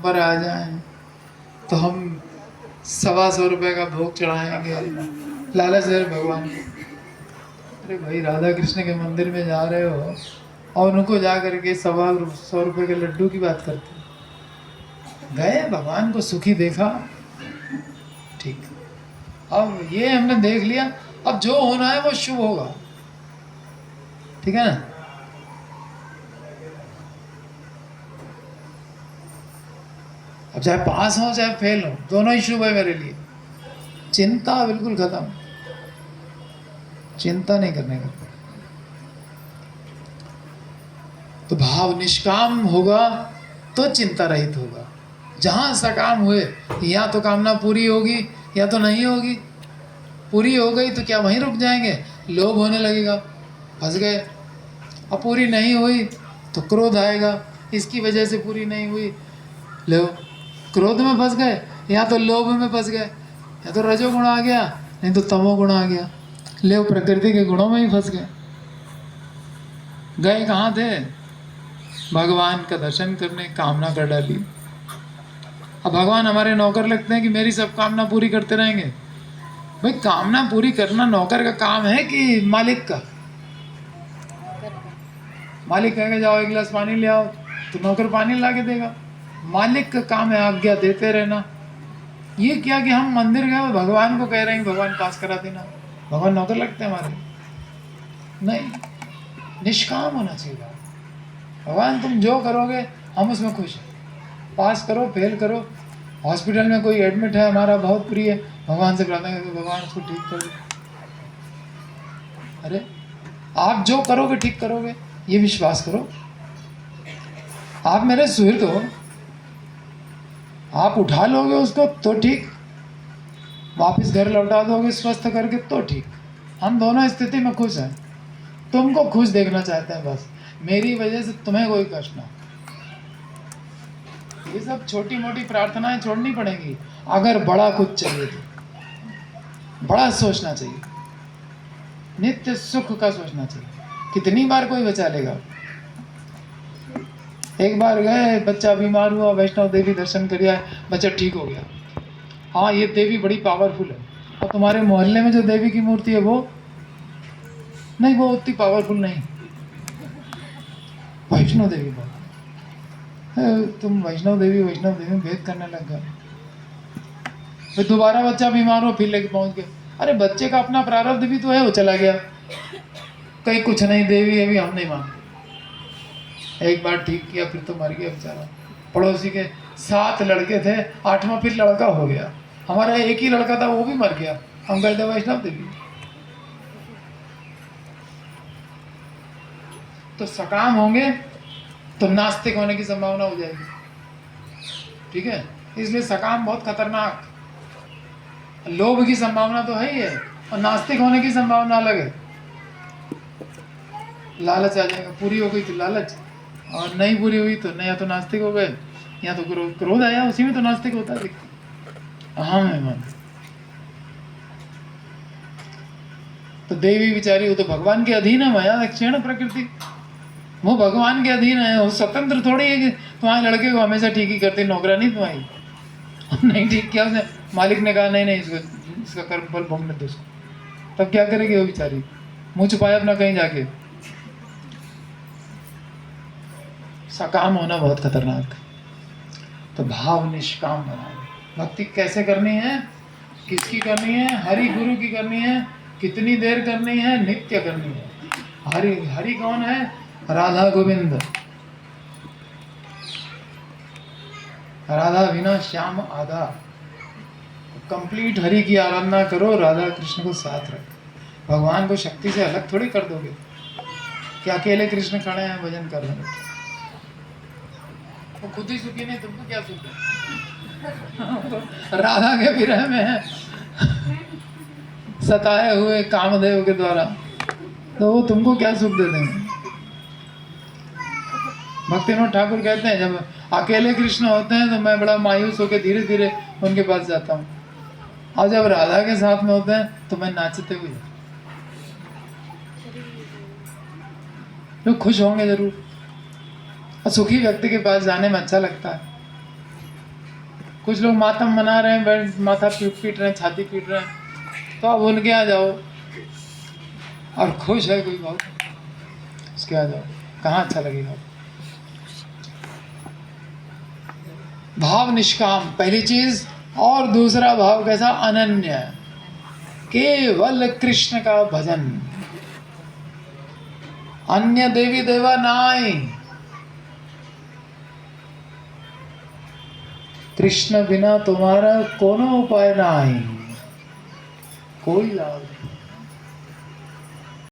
पर आ जाएं तो हम 125 रुपये का भोग चढ़ाएंगे, लालच है भगवान को। अरे भाई, राधा कृष्ण के मंदिर में जा रहे हो और उनको जा करके 125 रुपये के लड्डू की बात करते हो। गए, भगवान को सुखी देखा, ठीक। अब ये हमने देख लिया, अब जो होना है वो शुभ होगा, ठीक है ना। अब चाहे पास हो चाहे फेल हो, दोनों ही शुभ है मेरे लिए। चिंता बिल्कुल खत्म, चिंता नहीं करने का। तो भाव निष्काम होगा तो चिंता रहित होगा। जहां सकाम हुए, या तो कामना पूरी होगी या तो नहीं होगी। पूरी हो गई तो क्या वहीं रुक जाएंगे, लोभ होने लगेगा, फंस गए। अब पूरी नहीं हुई तो क्रोध आएगा, इसकी वजह से पूरी नहीं हुई, लो क्रोध में फंस गए, या तो लोभ में फंस गए, या तो रजोगुण आ गया, नहीं तो तमोगुण आ गया, ले प्रकृति के गुणों में ही फंस गए। गए कहाँ थे, भगवान का दर्शन करने, कामना कर डाली। अब भगवान हमारे नौकर लगते हैं कि मेरी सब कामना पूरी करते रहेंगे। भाई, कामना पूरी करना नौकर का काम है कि मालिक का? मालिक कहेगा जाओ एक गिलास पानी ले आओ, तो नौकर पानी ला के देगा। मालिक का काम है आज्ञा देते रहना। ये क्या कि हम मंदिर गए और भगवान को कह रहे हैं भगवान पास करा देना, भगवान नौकर लगते हैं हमारे? नहीं, निष्काम होना चाहिए। भगवान तुम जो करोगे हम उसमें खुश हैं, पास करो फेल करो। हॉस्पिटल में कोई एडमिट है हमारा बहुत प्रिय, भगवान से प्रार्थना करके भगवान उसको ठीक कर दो। अरे, आप जो करोगे ठीक करोगे, ये विश्वास करो। आप मेरे सुहृद हो, आप उठा लोगे उसको तो ठीक, वापस घर लौटा दोगे स्वस्थ करके तो ठीक। हम दोनों स्थिति में खुश हैं, तुमको खुश देखना चाहते हैं बस, मेरी वजह से तुम्हें कोई कष्ट ना। ये सब छोटी मोटी प्रार्थनाएं छोड़नी पड़ेंगी। अगर बड़ा कुछ चाहिए तो बड़ा सोचना चाहिए, नित्य सुख का सोचना चाहिए। कितनी बार कोई बचा लेगा। एक बार गए, बच्चा बीमार हुआ, वैष्णव देवी दर्शन कर आए, बच्चा ठीक हो गया। हाँ, ये देवी बड़ी पावरफुल है, और तुम्हारे मोहल्ले में जो देवी की मूर्ति है वो नहीं, वो उतनी पावरफुल नहीं। वैष्णव देवी बोल, तुम वैष्णव देवी में भेद करने लग गए। फिर दोबारा बच्चा बीमार हो, फिर लेके पहुंच गए। अरे, बच्चे का अपना प्रारब्ध भी तो है, वो चला गया। कहीं कुछ नहीं, देवी है भी हम नहीं मानते। एक बार ठीक किया, फिर तो मर गया बेचारा। पड़ोसी के 7 लड़के थे, 8वां फिर लड़का हो गया। हमारा एक ही लड़का था, वो भी मर गया। हम कहते वैष्णव देवी। तो सकाम होंगे तो नास्तिक होने की संभावना हो जाएगी, ठीक है। इसलिए सकाम बहुत खतरनाक, लोभ की संभावना तो है ही है, और नास्तिक होने की संभावना अलग है। लालच आ जाएगा, पूरी हो गई तो लालच, और नहीं पूरी हुई तो नहीं, या तो नास्तिक हो गए, या तो क्रोध आया, उसी में तो नास्तिक होता है। हाँ मैं मान, तो देवी बेचारी वो तो भगवान के अधीन है, माया क्षीण प्रकृति, वो भगवान के अधीन है, वो स्वतंत्र थोड़ी है कि तुम्हारे लड़के को हमेशा ठीक ही करती, नौकरानी तुम्हारी। नहीं ठीक किया उसने, मालिक ने कहा नहीं इसका कर्म फल भोगने दो उसको। तब क्या करेगी वो बेचारी, मुंह छुपाया अपना कहीं जाके। सकाम होना बहुत खतरनाक। तो भाव निष्काम बनाओ। भक्ति कैसे करनी है, किसकी करनी है? हरि गुरु की करनी है। कितनी देर करनी है? नित्य करनी है। हरि हरि कौन है? राधा गोविंद। राधा बिना श्याम आधा। कंप्लीट हरि की आराधना करो, राधा कृष्ण को साथ रखो। भगवान को शक्ति से अलग थोड़ी कर दोगे कि अकेले कृष्ण खड़े हैं भजन कर रहे हैं। वो खुद ही सुखी नहीं, तुमको क्या सुख है? राधा के विरह में है सताए हुए कामदेव के द्वारा, तो वो तुमको क्या सुख दे देंगे? भक्तिनाथ ठाकुर कहते हैं जब अकेले कृष्ण होते हैं तो मैं बड़ा मायूस होकर धीरे धीरे उनके पास जाता हूँ, और जब राधा के साथ में होते हैं तो मैं नाचते हुए। तो खुश होंगे जरूर, और सुखी व्यक्ति के पास जाने में अच्छा लगता है। कुछ लोग मातम मना रहे हैं, बैठ माथा पीट रहे हैं, छाती पीट रहे हैं, तो आप उनके आ जाओ। और खुश है कोई बहुत, उसके आ जाओ, कहाँ अच्छा लगेगा। भाव निष्काम पहली चीज, और दूसरा भाव कैसा, अनन्य, केवल कृष्ण का भजन, अन्य देवी देवा नाई, कृष्ण बिना तुम्हारा कोनो उपाय नाई, कोई लाभ नहीं।